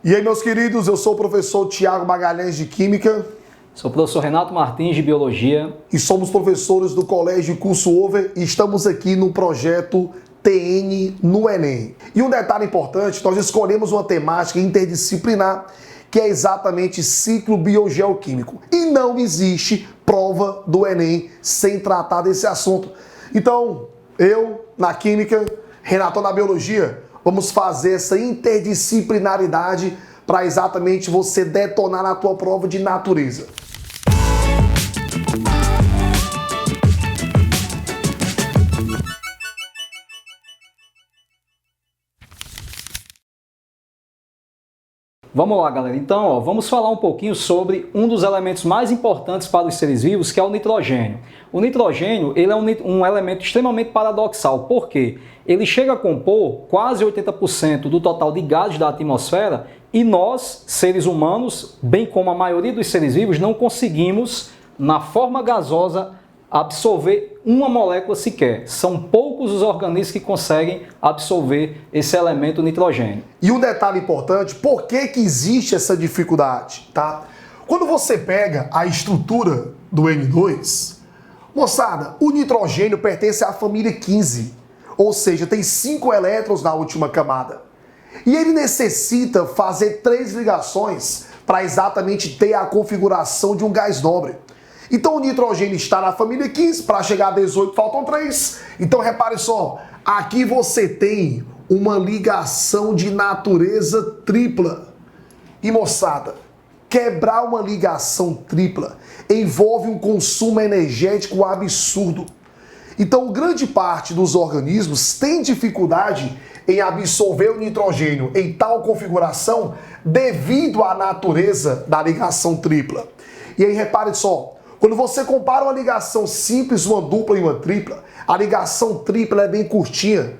E aí, meus queridos, eu sou o professor Tiago Magalhães de Química. Sou o professor Renato Martins de Biologia. E somos professores do Colégio Curso Over e estamos aqui no projeto TN no Enem. E um detalhe importante, nós escolhemos uma temática interdisciplinar que é exatamente ciclo biogeoquímico. E não existe prova do Enem sem tratar desse assunto. Então, eu na Química, Renato na Biologia, vamos fazer essa interdisciplinaridade para exatamente você detonar na tua prova de natureza. Vamos lá, galera. Então, vamos falar um pouquinho sobre um dos elementos mais importantes para os seres vivos, que é o nitrogênio. O nitrogênio, ele é um elemento extremamente paradoxal. Por quê? Ele chega a compor quase 80% do total de gases da atmosfera e nós, seres humanos, bem como a maioria dos seres vivos, não conseguimos, na forma gasosa, absorver uma molécula sequer. São poucos os organismos que conseguem absorver esse elemento nitrogênio. E um detalhe importante, por que existe essa dificuldade, tá? Quando você pega a estrutura do N2, moçada, o nitrogênio pertence à família 15, ou seja, tem 5 elétrons na última camada. E ele necessita fazer 3 ligações para exatamente ter a configuração de um gás nobre. Então o nitrogênio está na família 15, para chegar a 18 faltam 3. Então repare só, aqui você tem uma ligação de natureza tripla. E moçada, quebrar uma ligação tripla envolve um consumo energético absurdo. Então grande parte dos organismos tem dificuldade em absorver o nitrogênio em tal configuração devido à natureza da ligação tripla. E aí repare só, quando você compara uma ligação simples, uma dupla e uma tripla, a ligação tripla é bem curtinha.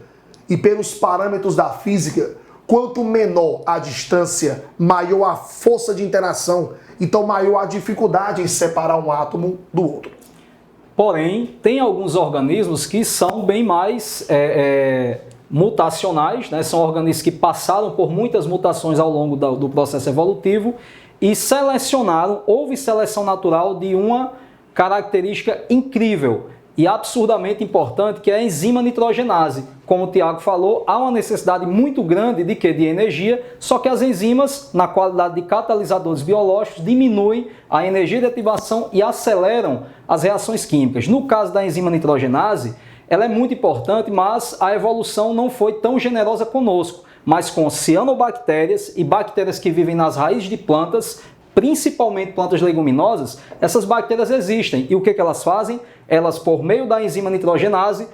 E pelos parâmetros da física, quanto menor a distância, maior a força de interação. Então maior a dificuldade em separar um átomo do outro. Porém, tem alguns organismos que são bem mais mutacionais, né? São organismos que passaram por muitas mutações ao longo do processo evolutivo e houve seleção natural de uma característica incrível e absurdamente importante, que é a enzima nitrogenase. Como o Tiago falou, há uma necessidade muito grande de energia, só que as enzimas, na qualidade de catalisadores biológicos, diminuem a energia de ativação e aceleram as reações químicas. No caso da enzima nitrogenase, ela é muito importante, mas a evolução não foi tão generosa conosco. Mas com cianobactérias e bactérias que vivem nas raízes de plantas, principalmente plantas leguminosas, essas bactérias existem. E o que elas fazem? Elas, por meio da enzima nitrogenase,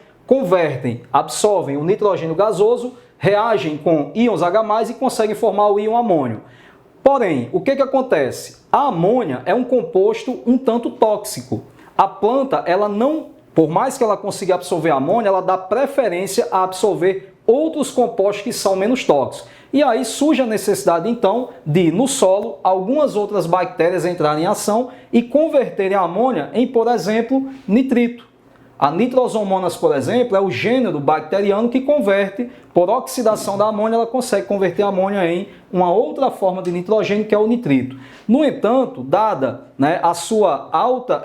absorvem o nitrogênio gasoso, reagem com íons H+, e conseguem formar o íon amônio. Porém, o que acontece? A amônia é um composto um tanto tóxico. A planta, por mais que ela consiga absorver a amônia, ela dá preferência a absorver outros compostos que são menos tóxicos. E aí surge a necessidade, então, de, no solo, algumas outras bactérias entrarem em ação e converterem a amônia em, por exemplo, nitrito. A Nitrosomonas, por exemplo, é o gênero bacteriano que converte, por oxidação da amônia, ela consegue converter a amônia em uma outra forma de nitrogênio, que é o nitrito. No entanto, dada a sua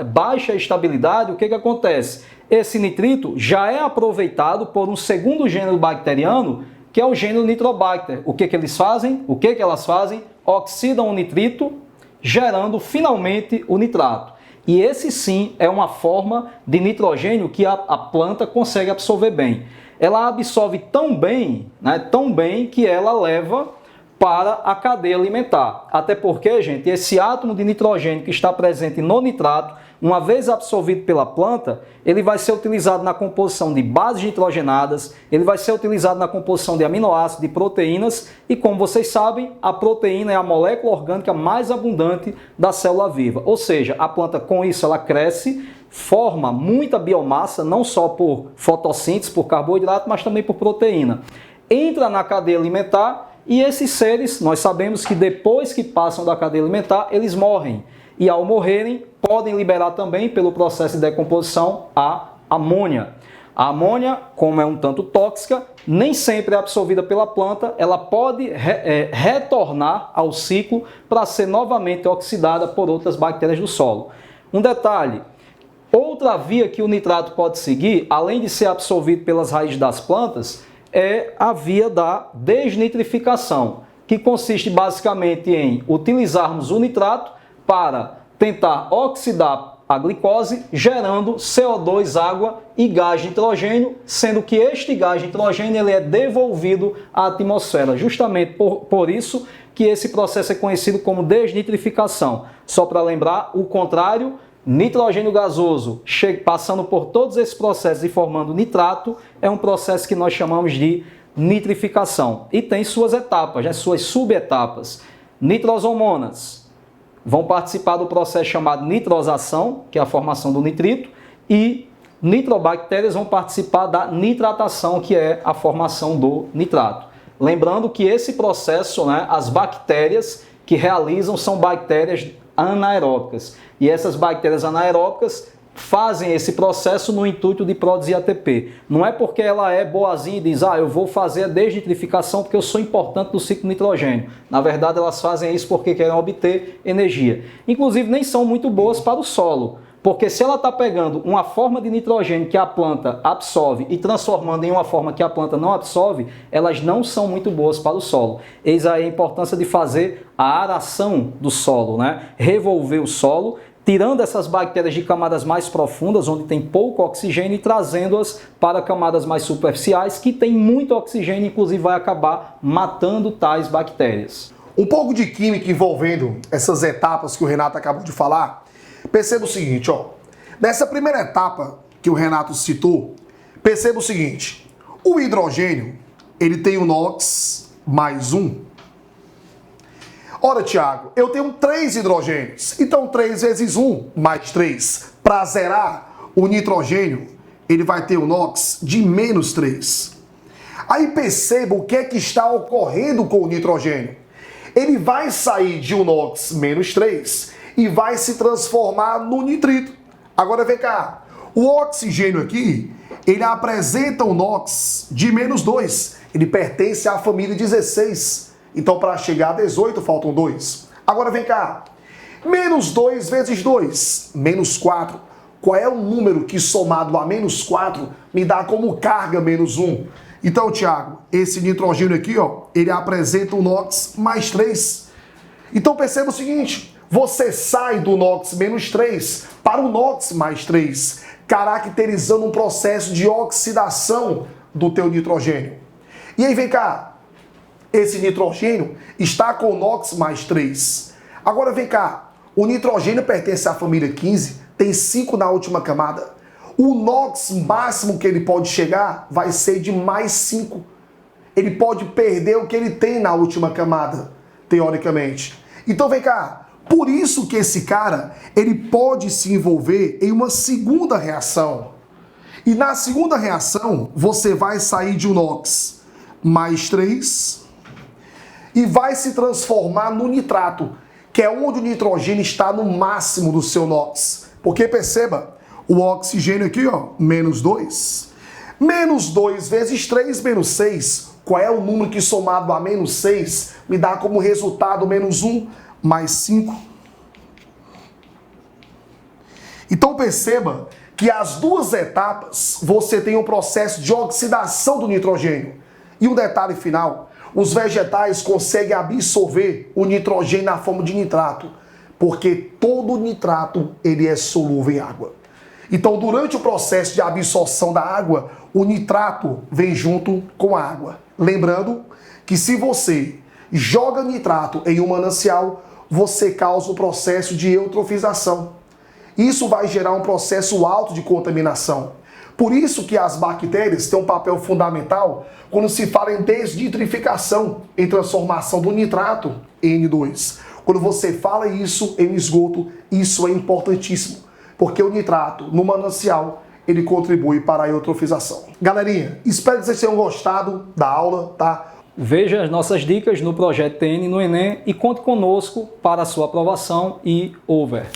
baixa estabilidade, o que acontece? Esse nitrito já é aproveitado por um segundo gênero bacteriano, que é o gênero Nitrobacter. O que eles fazem? O que elas fazem? Oxidam o nitrito, gerando finalmente o nitrato. E esse sim é uma forma de nitrogênio que a planta consegue absorver bem. Ela absorve tão bem que ela leva para a cadeia alimentar. Até porque, gente, esse átomo de nitrogênio que está presente no nitrato, uma vez absorvido pela planta, ele vai ser utilizado na composição de bases nitrogenadas, ele vai ser utilizado na composição de aminoácidos, de proteínas, e como vocês sabem, a proteína é a molécula orgânica mais abundante da célula viva. Ou seja, a planta com isso ela cresce, forma muita biomassa, não só por fotossíntese, por carboidrato, mas também por proteína. Entra na cadeia alimentar e esses seres, nós sabemos que depois que passam da cadeia alimentar, eles morrem. E ao morrerem, podem liberar também, pelo processo de decomposição, a amônia. A amônia, como é um tanto tóxica, nem sempre é absorvida pela planta, ela pode retornar ao ciclo para ser novamente oxidada por outras bactérias do solo. Um detalhe, outra via que o nitrato pode seguir, além de ser absorvido pelas raízes das plantas, é a via da desnitrificação, que consiste basicamente em utilizarmos o nitrato para tentar oxidar a glicose, gerando CO2, água e gás de nitrogênio, sendo que este gás de nitrogênio ele é devolvido à atmosfera, justamente por isso que esse processo é conhecido como desnitrificação. Só para lembrar, o contrário, nitrogênio gasoso, passando por todos esses processos e formando nitrato, é um processo que nós chamamos de nitrificação. E tem suas etapas, suas subetapas. Nitrosomonas vão participar do processo chamado nitrosação, que é a formação do nitrito, e nitrobactérias vão participar da nitratação, que é a formação do nitrato. Lembrando que esse processo, as bactérias que realizam são bactérias anaeróbicas. E essas bactérias anaeróbicas fazem esse processo no intuito de produzir ATP. Não é porque ela é boazinha e diz, eu vou fazer a desnitrificação porque eu sou importante no ciclo nitrogênio. Na verdade, elas fazem isso porque querem obter energia. Inclusive, nem são muito boas para o solo, porque se ela está pegando uma forma de nitrogênio que a planta absorve e transformando em uma forma que a planta não absorve, elas não são muito boas para o solo. Eis aí a importância de fazer a aração do solo, revolver o solo, tirando essas bactérias de camadas mais profundas, onde tem pouco oxigênio, e trazendo-as para camadas mais superficiais, que tem muito oxigênio, inclusive vai acabar matando tais bactérias. Um pouco de química envolvendo essas etapas que o Renato acabou de falar. Perceba o seguinte, nessa primeira etapa que o Renato citou, perceba o seguinte, o hidrogênio, ele tem o NOx mais 1. Ora, Tiago, eu tenho 3 hidrogênios, então 3 vezes 1 mais 3. Para zerar o nitrogênio, ele vai ter o NOx de menos 3. Aí perceba o que é que está ocorrendo com o nitrogênio. Ele vai sair de um NOx menos 3 e vai se transformar no nitrito. Agora vem cá, o oxigênio aqui, ele apresenta um NOx de menos 2. Ele pertence à família 16. Então, para chegar a 18, faltam 2. Agora vem cá. Menos 2 vezes 2, menos 4. Qual é o número que somado a menos 4 me dá como carga menos 1? Então, Tiago, esse nitrogênio aqui, ele apresenta o NOx mais 3. Então, perceba o seguinte, você sai do NOx menos 3 para o NOx mais 3, caracterizando um processo de oxidação do teu nitrogênio. E aí, vem cá. Esse nitrogênio está com o NOx mais 3. Agora vem cá, o nitrogênio pertence à família 15, tem 5 na última camada. O NOx máximo que ele pode chegar vai ser de mais 5. Ele pode perder o que ele tem na última camada, teoricamente. Então vem cá, por isso que esse cara, ele pode se envolver em uma segunda reação. E na segunda reação, você vai sair de um NOx mais 3... e vai se transformar no nitrato, que é onde o nitrogênio está no máximo do seu NOx. Porque perceba, o oxigênio aqui, menos 2. Menos 2 vezes 3, menos 6. Qual é o número que somado a menos 6 me dá como resultado menos 1 mais 5? Então perceba que as duas etapas você tem um processo de oxidação do nitrogênio. E um detalhe final, os vegetais conseguem absorver o nitrogênio na forma de nitrato, porque todo nitrato ele é solúvel em água. Então, durante o processo de absorção da água, o nitrato vem junto com a água. Lembrando que se você joga nitrato em um manancial, você causa o processo de eutrofização. Isso vai gerar um processo alto de contaminação. Por isso que as bactérias têm um papel fundamental quando se fala em desnitrificação, em transformação do nitrato em N2. Quando você fala isso em esgoto, isso é importantíssimo, porque o nitrato no manancial, ele contribui para a eutrofização. Galerinha, espero que vocês tenham gostado da aula, tá? Veja as nossas dicas no Projeto TN no Enem e conte conosco para a sua aprovação e over.